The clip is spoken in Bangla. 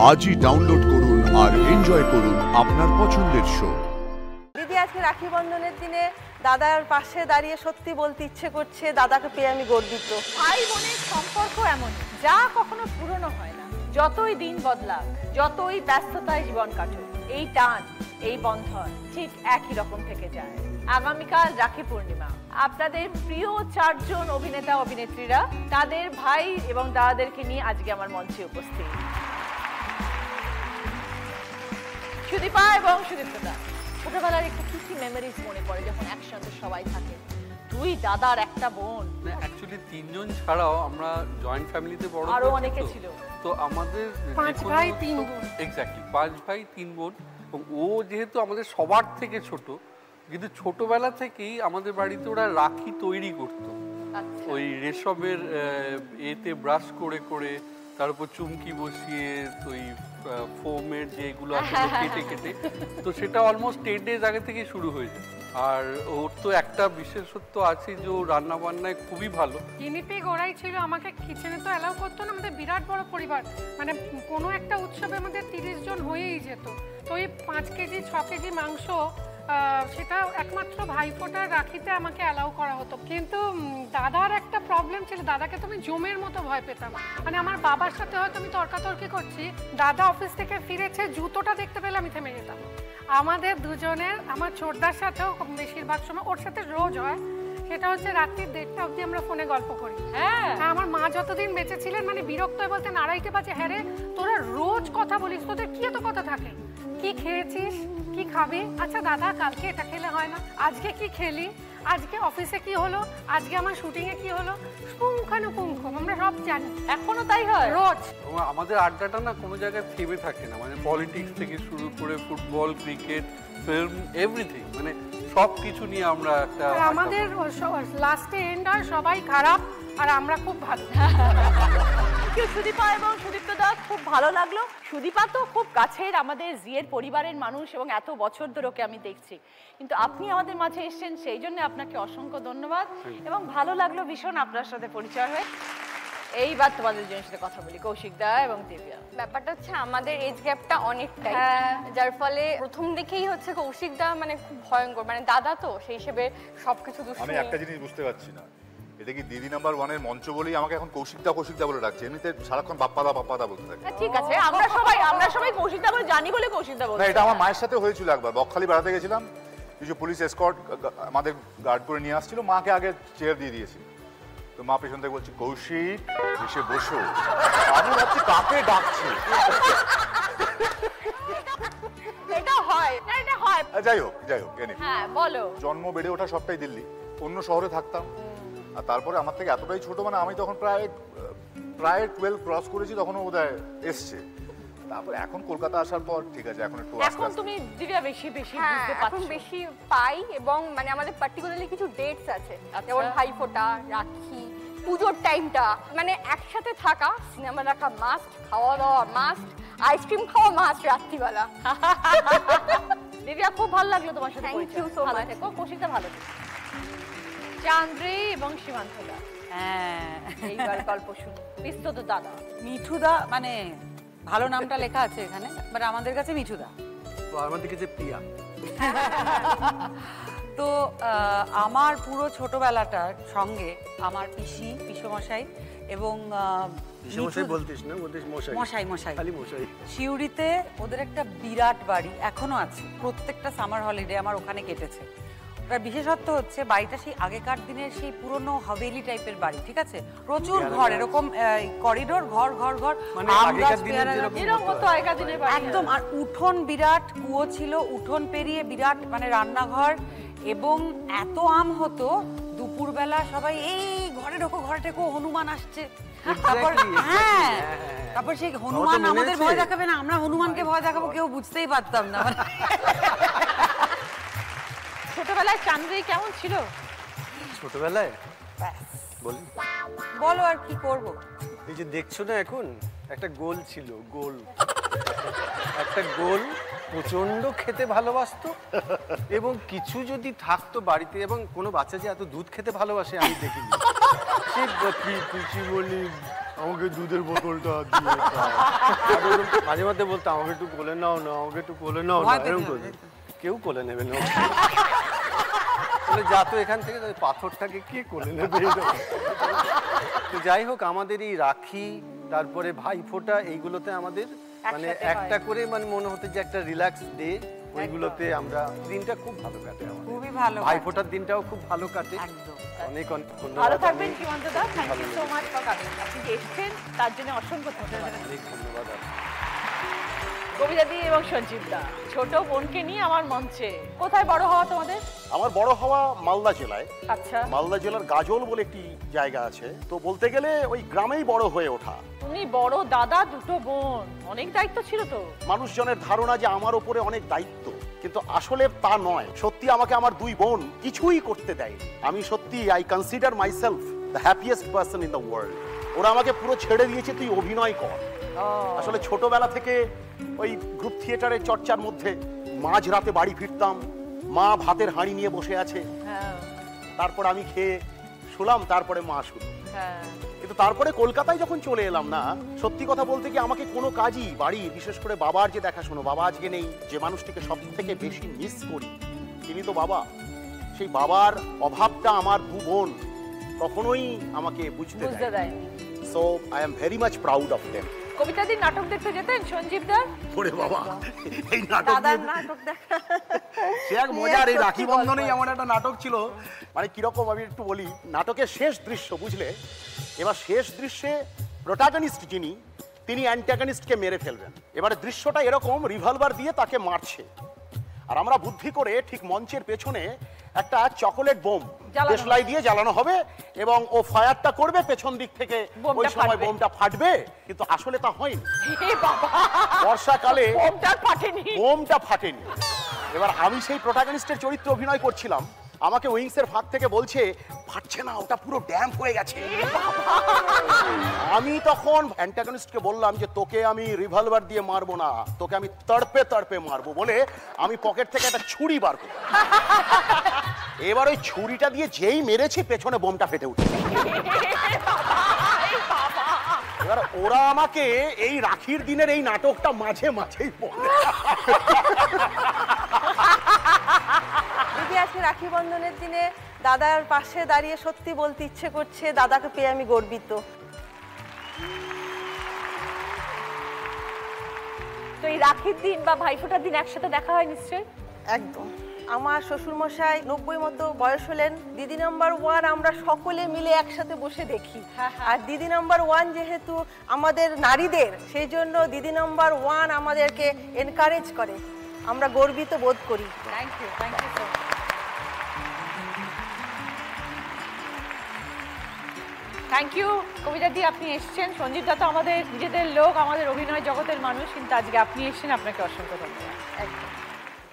আজই ডাউনলোড করুন আর এনজয় করুন আপনার পছন্দের শো। দিদি, আজকে রাখি বন্ধনের দিনে দাদার পাশে দাঁড়িয়ে সত্যি বলতে ইচ্ছে করছে, দাদাকে পেয়ে আমি গর্বিত। ভাই বোনের সম্পর্ক এমন, যা কখনো পুরনো হয় না। যতই দিন বদলাক, যতই ব্যস্ততায় জীবন কাটুক, এই টান, এই বন্ধন ঠিক একই রকম থেকে যায়। আগামীকাল রাখি পূর্ণিমা। আপনাদের প্রিয় 4 জন অভিনেতা অভিনেত্রীরা তাদের ভাই এবং দাদাদেরকে নিয়ে আজকে আমার মঞ্চে উপস্থিত। সুদীপা এবং সুদীপ্তদা, ছোটবেলার একটু কি কি মেমোরিজ মনে পড়ে যখন একসঙ্গে সবাই থাকে? দুই দাদার একটা বোন, অ্যাকচুয়ালি 3 জন ছাড়াও আমরা জয়েন্ট ফ্যামিলিতে বড় আরো অনেকে ছিল। তো আমাদের 5 ভাই 3 বোন। এক্স্যাক্টলি 5 ভাই 3 বোন। ও যেহেতু আমাদের সবার থেকে ছোট, কিন্তু ছোটবেলা থেকেই আমাদের বাড়িতে ওরা রাখি তৈরি করতো। ওই রেশমের এতে ব্রাশ করে করে তার উপর চুমকি বসিয়ে ওই ফোমের যেগুলো আছে কেটে কেটে, তো সেটা অলমোস্ট 10 ডেজ আগে থেকে শুরু হয়ে যায়। আর ওর তো একটা বিশেষত্ব আছে যে ও রান্না বান্নায় খুবই ভালো। গিনিপিগ ওরাই ছিল, আমাকে কিচেনে তো অ্যালাউ করতো না। আমাদের বিরাট বড় পরিবার, মানে কোনো একটা উৎসবে আমাদের 30 জন হয়েই যেত। তো এই 5 কেজি 6 কেজি মাংস সেটা একমাত্র ভাইফোঁটার রাখিতে আমাকে অ্যালাউ করা হতো। কিন্তু দাদার একটা প্রবলেম ছিল, দাদাকে তো আমি জমের মতো ভয় পেতাম। মানে আমার বাবার সাথে হয়তো আমি তর্কাতর্কি করছি, দাদা অফিস থেকে ফিরেছে, জুতোটা দেখতে পেলে আমি থেমে যেতাম। আমাদের দুজনের, আমার ছোটদার সাথেও বেশিরভাগ সময়, ওর সাথে রোজ হয়, সেটা হচ্ছে রাত্রি 1:30 অবধি আমরা ফোনে গল্প করি। হ্যাঁ, আমার মা যতদিন বেঁচে ছিলেন মানে বিরক্ত হয়ে বলতেন, 2:30 বাজে, হ্যাঁ রে তোরা রোজ কথা বলিস, তোদের কি এত কথা থাকে? কি খেয়েছিস, কি খাবি, আচ্ছা দাদা কালকে এটা খেলে হয় না, আজকে কি খেলি, আজকে অফিসে কি হলো, আজকে আমার শুটিং এ কি হলো, পুঙ্খানুপুঙ্খ আমরা সব জানি। এখনো তাই হয় রোজ। আমাদের আড্ডাটা না কোনো জায়গায় থেমে থাকে না, মানে পলিটিক্স থেকে শুরু করে ফুটবল, ক্রিকেট, ফিল্ম, এভরিথিং, মানে সব কিছু নিয়ে আমরা একটা। আমাদের লাস্টে এন্ড হয় সবাই খারাপ আর আমরা খুব ভালো। সুদীপা এবং সুদীপ্তদা, খুব ভালো লাগলো। সুদীপা তো খুব কাছের আমাদের জিয়ের পরিবারের মানুষ এবং এত বছর ধরে ওকে আমি দেখছি, কিন্তু আপনি আমাদের মাঝে এসেছেন, সেই জন্য আপনাকে অসংখ্য ধন্যবাদ এবং ভালো লাগলো ভীষণ আপনার সাথে পরিচয় হয়ে। এইবার তোমাদের দুজনের সাথে কথা বলি, কৌশিক দা এবং দিব্যা। ব্যাপারটা হচ্ছে আমাদের এজ গ্যাপটা অনেকটাই, যার ফলে প্রথম দেখেই হচ্ছে কৌশিক দা মানে খুব ভয়ঙ্কর, মানে দাদা তো সেই হিসেবে সবকিছু দুষ্টু। আমি একটা জিনিস বুঝতে পারছি না, এটা কি দিদি নাম্বার 1 এর মঞ্চ বলেই আমাকে এখন কৌশিকদা কৌশিকদা বলে ডাকছে? এমনিতে সারাক্ষণ বাপ্পাদা বাপ্পাদা বলতে থাকে। ঠিক আছে, আমরা সবাই কৌশিক দা বলে জানি বলে কৌশিক দা বলছি। না, এটা আমার মায়ের সাথে হয়েছিল একবার, বকখালি বেড়াতে গেছিলাম, কিছু পুলিশ এসকর্ট আমাদের গার্ড করে নিয়ে আসছিল, মাকে আগে চেয়ার দিয়ে দিয়েছি, তো মা পেছন থেকে বলছে কৌশিক এসে বসো, আমি ভাবছি কাকে ডাকছি। এটা হয় না, এটা হয়। যাই হোক হ্যাঁ বলো। জন্ম বেড়ে ওঠা সবটাই দিল্লি, অন্য শহরে থাকতাম, আর তারপরে আমার থেকে এতটাই ছোট, মানে আমি তখন প্রায় 12 ক্রস করেছি, তখনও বোধহয় এসছে। তারপর এখন কলকাতা আসার পর ঠিক আছে, এখন একটু এখন তুমি দিব্যা বেশি বুঝতে পারছো, এখন বেশি পাই, এবং মানে আমাদের পার্টিকুলারলি কিছু ডেটস আছে, যেমন ভাইফোঁটা, রাখি, পুজোর টাইমটা, মানে একসাথে থাকা, সিনেমা দেখা মাস্ট, খাওয়া দাওয়া মাস্ট, আইসক্রিম খাওয়া মাস্ট রাত্রিবেলা। দিব্যা, খুব ভালো লাগলো তোমার সাথে থ্যাংক ইউ সো মাচ। কৌশিকদা ভালো থেকো। চান্দ্রে এবং সীমান্তদা, হ্যাঁ এইবার গল্প শুনুন। বিস্তৃত দাদা, মিঠুদা, মানে ভালো নামটা লেখা আছে এখানে, বাট আমাদের কাছে মিঠুদা, আমাদের কাছে প্রিয়া। তো আমার পুরো ছোটবেলাটার সঙ্গে আমার পিসমশাই এবং সিউড়িতে ওদের একটা বিরাট বাড়ি এখনো আছে, প্রত্যেকটা সামার হলিডে আমার ওখানে কেটেছে। ওটার বিশেষত্ব হচ্ছে বাড়িটা সেই আগেকার দিনের সেই পুরনো হাভেলি টাইপের বাড়ি, ঠিক আছে, প্রচুর ঘর, এরকম করিডোর, ঘর ঘর ঘর, একদম, আর উঠোন বিরাট, কুয়ো ছিল, উঠোন পেরিয়ে বিরাট মানে রান্নাঘর, এবং এত আম হতো দুপুরবেলা সবাই এই ঘরে ঢোকো, হনুমান আসছে, তারপর হ্যাঁ, তারপর সেই হনুমান আমাদের ভয় দেখাবে না, আমরা হনুমানকে ভয় দেখাবো, কেউ বুঝতেই পারতাম না। ছোটবেলায় চান্দ্রে কেমন ছিল? ছোটবেলায় বলো আর কি করব। এই যে দেখছো না, এখন একটা গোল ছিল, একটা গোল প্রচন্ড খেতে ভালোবাসতো, এবং কিছু যদি থাকতো বাড়িতে, এবং কোনো বাচ্চা যে এত দুধ খেতে ভালোবাসে আমি দেখিনি। পিচিমণি আমাকে দুধের বোতলটা দিয়ে মাঝে মাঝে বলতো আমাকে একটু কোলে নাও না, আমাকে একটু কোলে নাও না, এরকম করে কেউ কোলে নেবে না। যা তো এখান থেকে পাথরটাকে কে কোলে নেবে। তো যাই হোক, আমাদের এই রাখি, তারপরে ভাইফোঁটা, এইগুলোতে আমাদের মানে একটা করে মানে মনে হতো যে একটা রিল্যাক্স ডে। ওইগুলোতে আমরা দিনটা খুব ভালো কাটে, খুবই ভালো। ভাইফোঁটার দিনটাও খুব ভালো কাটে। অনেক অনেক ধন্যবাদ। ভালো থাকবেন সীমান্ত দা, thank you so much for coming. আপনি যে এসেছেন তার জন্য অসংখ্য ধন্যবাদ। অনেক ধন্যবাদ। কবিতা দি এবং সঞ্জীব দা, ছোট বোনকে নিয়ে আমার মঞ্চে। কোথায় বড় হওয়া তোমাদের? আমার বড় হওয়া মালদা জেলায়। আচ্ছা, মালদা জেলার গাজল বলে একটি জায়গা আছে, তো বলতে গেলে ওই গ্রামেই বড় হয়ে ওঠা। তুমি বড় দাদা, দুটো বোন, অনেক দায়িত্ব ছিল তো। মানুষজনের ধারণা যে আমার উপরে অনেক দায়িত্ব, কিন্তু আসলে তা নয়। সত্যি আমাকে আমার দুই বোন কিছুই করতে দেয়নি। আমি সত্যি I consider myself the happiest person in the world. ওরা আমাকে পুরো ছেড়ে দিয়েছে, তুই অভিনয় কর। আসলে ছোটবেলা থেকে ওই গ্রুপ থিয়েটারের চর্চার মধ্যে মাঝ রাতে বাড়ি ফিরতাম, মা ভাতের হাঁড়ি নিয়ে বসে আছে, তারপর আমি খেয়ে শুলাম, তারপরে মা শুলো। কিন্তু তারপরে কলকাতায় যখন চলে এলাম না, সত্যি কথা বলতে কি আমাকে কোনো কাজই বাড়ি, বিশেষ করে বাবার যে দেখাশোনা, বাবা আজকে নেই, যে মানুষটিকে সব থেকে বেশি মিস করি তিনি তো বাবা। সেই বাবার অভাবটা আমার দু বোন কখনোই আমাকে বুঝতে দেয়নি। So I am very much proud of them. Kabita di নাটক দেখতে যেতেন সঞ্জীব দা? ওরে বাবা, এই নাটক দেখা সে এক মজার। এই রাখি বন্ধনেই এমন একটা নাটক ছিল, মানে কিরকম আমি একটু বলি। নাটকের শেষ দৃশ্য, বুঝলে, এবার শেষ দৃশ্যে প্রোটাগনিস্ট যিনি, তিনি অ্যান্টাগনিস্টকে মেরে ফেলবেন। এবারে দৃশ্যটা এরকম, রিভলভার দিয়ে তাকে মারছে, আর আমরা বুদ্ধি করে ঠিক মঞ্চের পেছনে একটা চকোলেট বোম দেশলাই দিয়ে জ্বালানো হবে, এবং ও ফায়ারটা করবে পেছন দিক থেকে, ওই সময় বোমটা ফাটবে। কিন্তু আসলে তা হয়নি। বর্ষাকালে বোমটা ফাটেনি। এবার আমি সেই প্রোটাগনিস্টের চরিত্রে অভিনয় করছিলাম, আমাকে উইংসের ফাঁক থেকে বলছে ফাটছে না, ওটা পুরো ড্যাম্প হয়ে গেছে। আমি তখন অ্যান্টাগনিস্টকে বললাম যে তোকে আমি রিভলভার দিয়ে মারবো না, তোকে আমি তড়পে তড়পে মারবো, বলে আমি পকেট থেকে একটা ছুরি বার করি। এবার ওই ছুরিটা দিয়ে যেই মেরেছি, পেছনে বোমটা ফেটে উঠেছে। এবার ওরা আমাকে এই রাখির দিনের এই নাটকটা মাঝে মাঝেই বলে। দিদি, আজকে রাখি বন্ধনের দিনে দাদার পাশে দাঁড়িয়ে সত্যি বলতে ইচ্ছে করছে, দাদাকে পেয়ে আমি গর্বিত। তো এই রাখির দিন বা ভাইফোঁটার দিন একসাথে দেখা হয় নিশ্চয়ই? একদম। আমার শ্বশুরমশাই 90 মতো বয়স হলেন, দিদি নাম্বার 1 আমরা সকলে মিলে একসাথে বসে দেখি। আর দিদি নাম্বার 1 যেহেতু আমাদের নারীদের, সেই জন্য দিদি নাম্বার 1 আমাদেরকে এনকারেজ করে, আমরা গর্বিত বোধ করি। Thank you, thank you so much. Thank you Kabita di, আপনি এসেছেন। সঞ্জীব দা তো আমাদের নিজেদের লোক, আমাদের অভিনয় জগতের মানুষ, কিন্তু আজকে আপনি এসেছেন, আপনাকে অসংখ্য ধন্যবাদ। একদম।